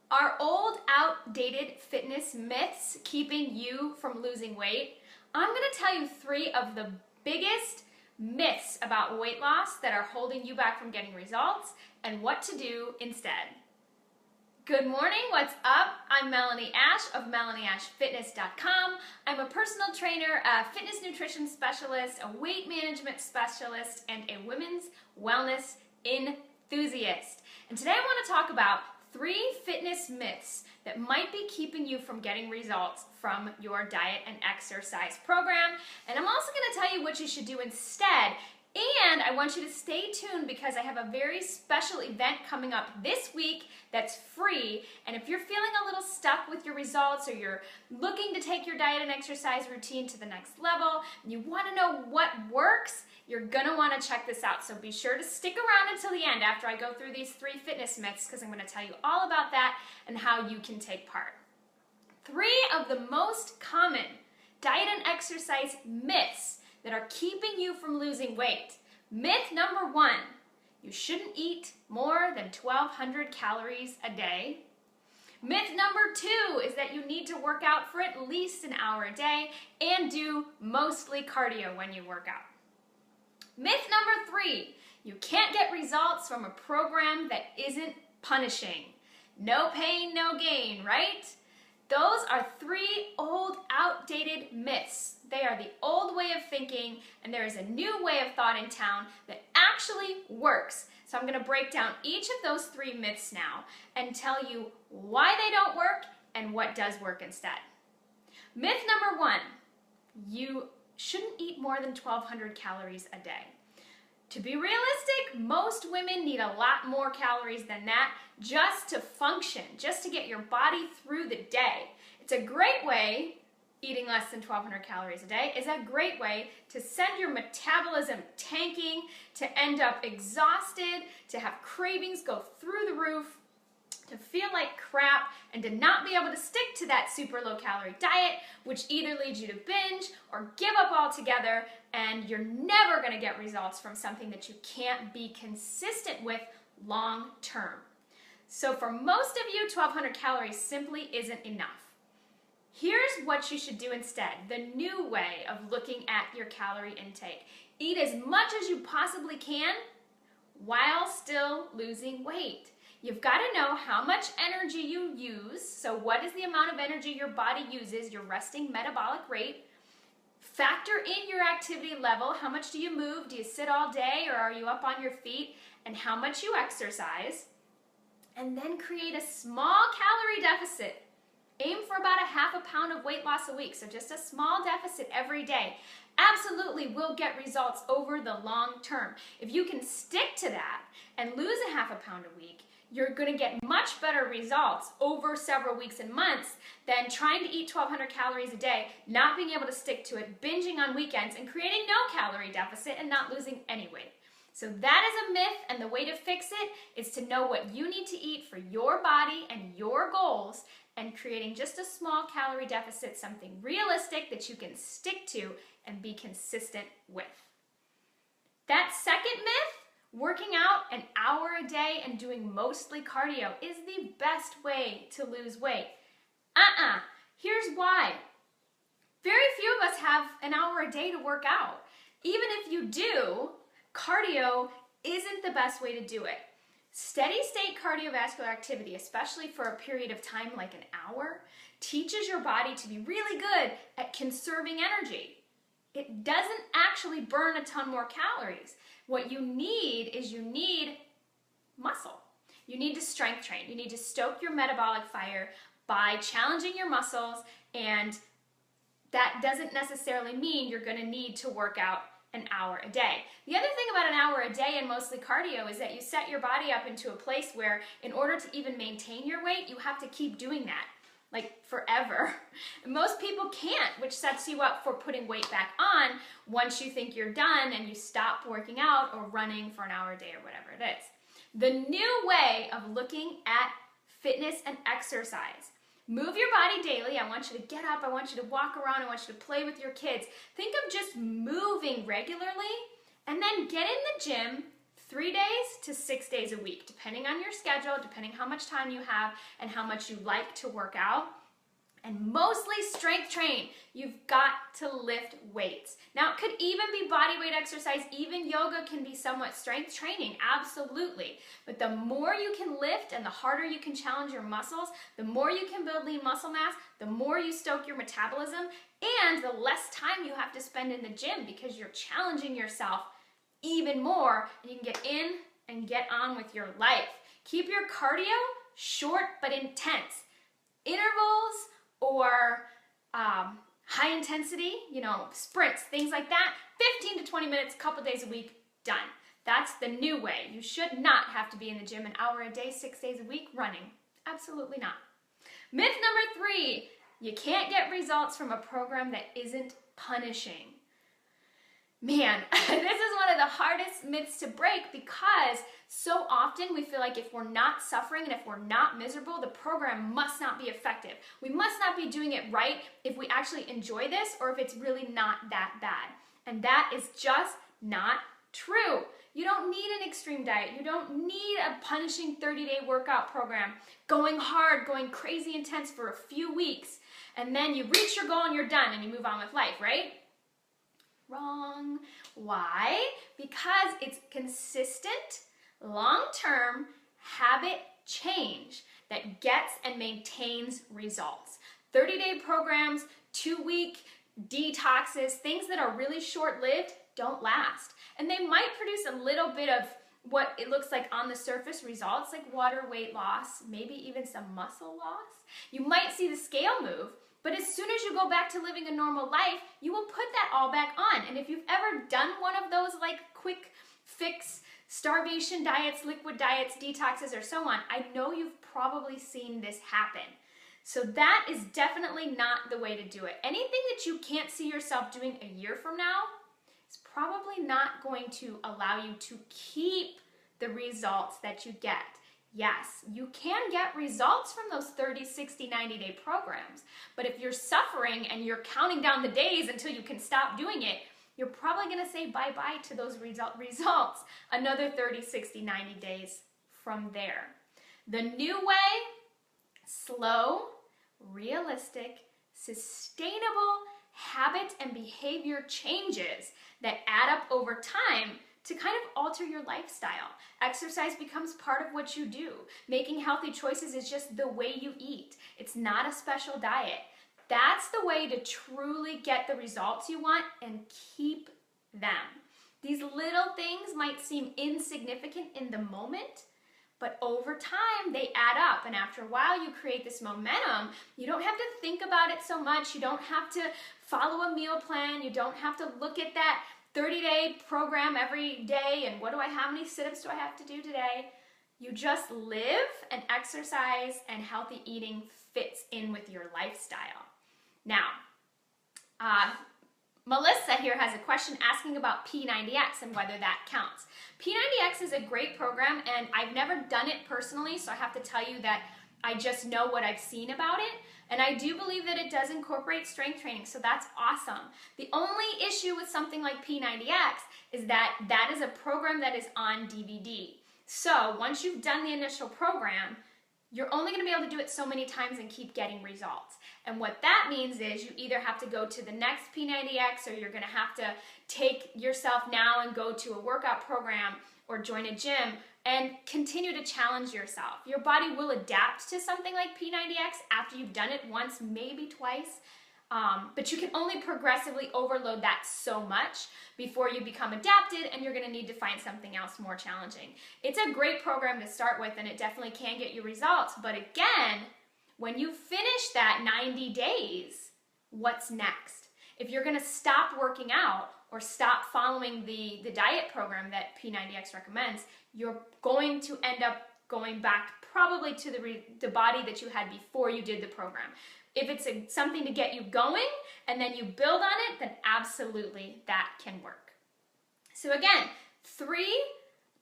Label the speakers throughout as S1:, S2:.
S1: Are old, outdated fitness myths keeping you from losing weight? I'm going to tell you 3 of the biggest myths about weight loss that are holding you back from getting results and what to do instead. Good morning, what's up? I'm Melanie Ash of MelanieAshFitness.com. I'm a personal trainer, a fitness nutrition specialist, a weight management specialist, and a women's wellness enthusiast. And today I want to talk about 3 fitness myths that might be keeping you from getting results from your diet and exercise program. And I'm also going to tell you what you should do instead. And I want you to stay tuned because I have a very special event coming up this week that's free. And if you're feeling a little stuck with your results or you're looking to take your diet and exercise routine to the next level, and you want to know what works, you're going to want to check this out. So be sure to stick around until the end after I go through these 3 fitness myths because I'm going to tell you all about that and how you can take part. 3 of the most common diet and exercise myths that are keeping you from losing weight. Myth number 1, you shouldn't eat more than 1,200 calories a day. Myth number 2 is that you need to work out for at least an hour a day and do mostly cardio when you work out. Myth number 3, you can't get results from a program that isn't punishing. No pain, no gain, right? Those are 3 old, outdated myths. They are the old way of thinking, and there is a new way of thought in town that actually works. So I'm going to break down each of those 3 myths now and tell you why they don't work and what does work instead. Myth number 1, you shouldn't eat more than 1,200 calories a day. To be realistic, most women need a lot more calories than that just to function, just to get your body through the day. It's a great way, eating less than 1,200 calories a day is a great way to send your metabolism tanking, to end up exhausted, to have cravings go through the roof, to feel like crap, and to not be able to stick to that super low calorie diet, which either leads you to binge or give up altogether, and you're never going to get results from something that you can't be consistent with long term. So for most of you, 1,200 calories simply isn't enough. Here's what you should do instead, the new way of looking at your calorie intake. Eat as much as you possibly can while still losing weight. You've got to know how much energy you use. So what is the amount of energy your body uses, your resting metabolic rate? Factor in your activity level. How much do you move? Do you sit all day or are you up on your feet? And how much you exercise. And then create a small calorie deficit. Aim for about a ½ pound of weight loss a week. So just a small deficit every day. Absolutely will get results over the long term. If you can stick to that and lose a ½ pound a week, you're going to get much better results over several weeks and months than trying to eat 1,200 calories a day, not being able to stick to it, binging on weekends, and creating no calorie deficit and not losing any weight. So that is a myth, and the way to fix it is to know what you need to eat for your body and your goals, and creating just a small calorie deficit, something realistic that you can stick to and be consistent with. That second myth, working out an hour a day and doing mostly cardio is the best way to lose weight. Here's why. Very few of us have an hour a day to work out. Even if you do, cardio isn't the best way to do it. Steady state cardiovascular activity, especially for a period of time like an hour, teaches your body to be really good at conserving energy. It doesn't actually burn a ton more calories. What you need is you need muscle. You need to strength train. You need to stoke your metabolic fire by challenging your muscles, and that doesn't necessarily mean you're going to need to work out an hour a day. The other thing about an hour a day and mostly cardio is that you set your body up into a place where in order to even maintain your weight, you have to keep doing that. Like forever. Most people can't, which sets you up for putting weight back on once you think you're done and you stop working out or running for an hour a day or whatever it is. The new way of looking at fitness and exercise. Move your body daily. I want you to get up. I want you to walk around. I want you to play with your kids. Think of just moving regularly and then get in the gym 3 days to 6 days a week, depending on your schedule, depending how much time you have and how much you like to work out. And mostly strength train. You've got to lift weights. Now, it could even be body weight exercise. Even yoga can be somewhat strength training, absolutely. But the more you can lift and the harder you can challenge your muscles, the more you can build lean muscle mass, the more you stoke your metabolism, and the less time you have to spend in the gym because you're challenging yourself even more, and you can get in and get on with your life. Keep your cardio short but intense. Intervals or high intensity, sprints, things like that, 15 to 20 minutes, a couple days a week, done. That's the new way. You should not have to be in the gym an hour a day, 6 days a week running. Absolutely not. Myth number 3, you can't get results from a program that isn't punishing. Man, this is one of the hardest myths to break because so often we feel like if we're not suffering and if we're not miserable, the program must not be effective. We must not be doing it right if we actually enjoy this or if it's really not that bad. And that is just not true. You don't need an extreme diet. You don't need a punishing 30-day workout program, going hard, going crazy intense for a few weeks, and then you reach your goal and you're done and you move on with life, right? Wrong. Why? Because it's consistent, long-term habit change that gets and maintains results. 30-day programs, 2-week detoxes, things that are really short-lived don't last. And they might produce a little bit of what it looks like on the surface results, like water weight loss, maybe even some muscle loss. You might see the scale move, but as soon as you go back to living a normal life, you will put that all back on. And if you've ever done one of those like quick fix starvation diets, liquid diets, detoxes, or so on, I know you've probably seen this happen. So that is definitely not the way to do it. Anything that you can't see yourself doing a year from now is probably not going to allow you to keep the results that you get. Yes, you can get results from those 30, 60, 90-day programs, but if you're suffering and you're counting down the days until you can stop doing it, you're probably going to say bye-bye to those results another 30, 60, 90 days from there. The new way, slow, realistic, sustainable habit and behavior changes that add up over time to kind of alter your lifestyle. Exercise becomes part of what you do. Making healthy choices is just the way you eat. It's not a special diet. That's the way to truly get the results you want and keep them. These little things might seem insignificant in the moment, but over time they add up, and after a while you create this momentum. You don't have to think about it so much. You don't have to follow a meal plan. You don't have to look at that 30-day program every day and how many sit-ups do I have to do today? You just live, and exercise and healthy eating fits in with your lifestyle. Now, Melissa here has a question asking about P90X and whether that counts. P90X is a great program, and I've never done it personally, so I have to tell you that I just know what I've seen about it. And I do believe that it does incorporate strength training, so that's awesome. The only issue with something like P90X is that that is a program that is on DVD. So once you've done the initial program, you're only going to be able to do it so many times and keep getting results. And what that means is you either have to go to the next P90X, or you're going to have to take yourself now and go to a workout program or join a gym and continue to challenge yourself. Your body will adapt to something like P90X after you've done it once, maybe twice, but you can only progressively overload that so much before you become adapted, and you're gonna need to find something else more challenging. It's a great program to start with, and it definitely can get you results, but again, when you finish that 90 days, what's next? If you're gonna stop working out or stop following the diet program that P90X recommends, you're going to end up going back probably to the body that you had before you did the program. If it's something to get you going and then you build on it, then absolutely that can work. So again, 3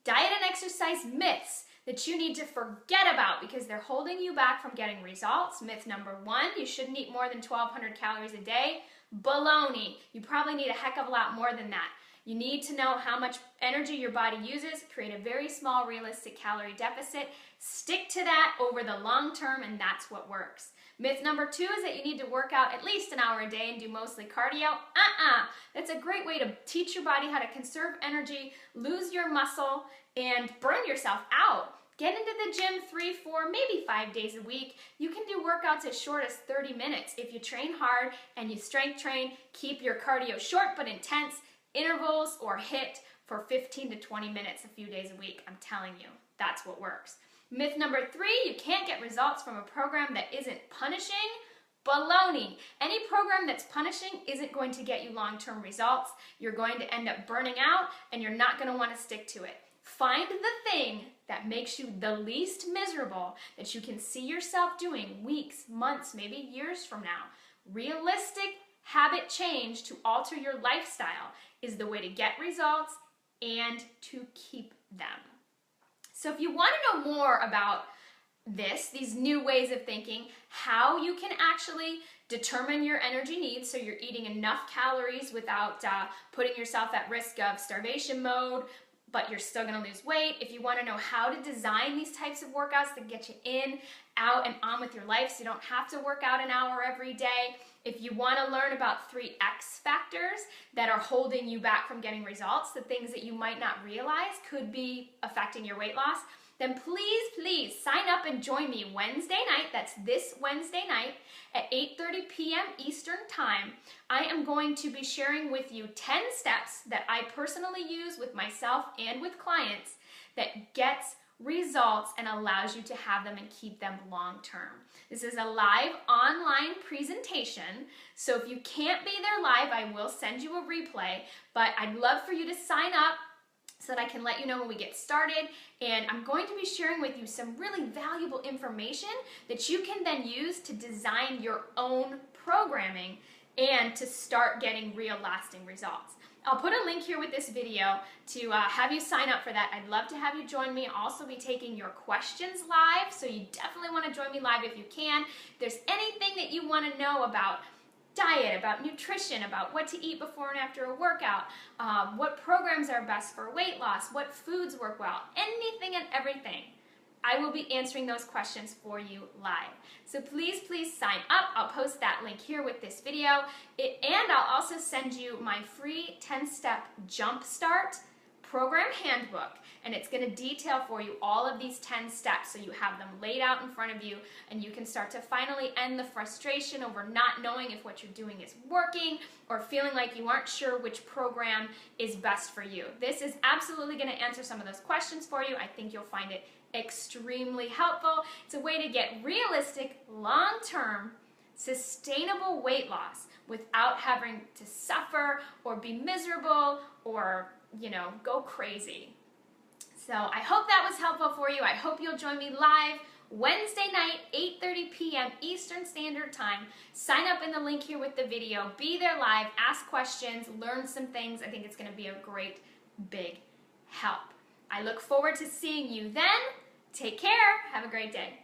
S1: diet and exercise myths that you need to forget about because they're holding you back from getting results. Myth number 1, you shouldn't eat more than 1,200 calories a day. Baloney. You probably need a heck of a lot more than that. You need to know how much energy your body uses, create a very small realistic calorie deficit, stick to that over the long term, and that's what works. Myth number 2 is that you need to work out at least an hour a day and do mostly cardio. That's a great way to teach your body how to conserve energy, lose your muscle, and burn yourself out. Get into the gym 3, 4, maybe 5 days a week. You can do workouts as short as 30 minutes. If you train hard and you strength train, keep your cardio short but intense, intervals or HIIT for 15 to 20 minutes a few days a week. I'm telling you, that's what works. Myth number 3, you can't get results from a program that isn't punishing. Baloney. Any program that's punishing isn't going to get you long-term results. You're going to end up burning out and you're not going to want to stick to it. Find the thing that makes you the least miserable that you can see yourself doing weeks, months, maybe years from now. Realistic habit change to alter your lifestyle is the way to get results and to keep them. So if you want to know more about these new ways of thinking, how you can actually determine your energy needs so you're eating enough calories without putting yourself at risk of starvation mode, but you're still going to lose weight. If you want to know how to design these types of workouts that get you in, out, and on with your life so you don't have to work out an hour every day. If you want to learn about 3 X factors that are holding you back from getting results, the things that you might not realize could be affecting your weight loss, then please sign up and join me Wednesday night, that's this Wednesday night at 8:30 p.m. Eastern Time. I am going to be sharing with you 10 steps that I personally use with myself and with clients that gets results and allows you to have them and keep them long term. This is a live online presentation, so if you can't be there live, I will send you a replay, but I'd love for you to sign up so that I can let you know when we get started, and I'm going to be sharing with you some really valuable information that you can then use to design your own programming and to start getting real lasting results. I'll put a link here with this video to have you sign up for that. I'd love to have you join me. I'll also be taking your questions live, so you definitely want to join me live if you can. If there's anything that you want to know about diet, about nutrition, about what to eat before and after a workout, what programs are best for weight loss, what foods work well, anything and everything, I will be answering those questions for you live. So please sign up. I'll post that link here with this video, and I'll also send you my free 10-step Jumpstart program handbook, and it's going to detail for you all of these 10 steps so you have them laid out in front of you and you can start to finally end the frustration over not knowing if what you're doing is working or feeling like you aren't sure which program is best for you. This is absolutely going to answer some of those questions for you. I think you'll find it extremely helpful. It's a way to get realistic, long-term, sustainable weight loss without having to suffer or be miserable or go crazy. So I hope that was helpful for you. I hope you'll join me live Wednesday night, 8:30 p.m. Eastern Standard Time. Sign up in the link here with the video. Be there live, ask questions, learn some things. I think it's going to be a great big help. I look forward to seeing you then. Take care. Have a great day.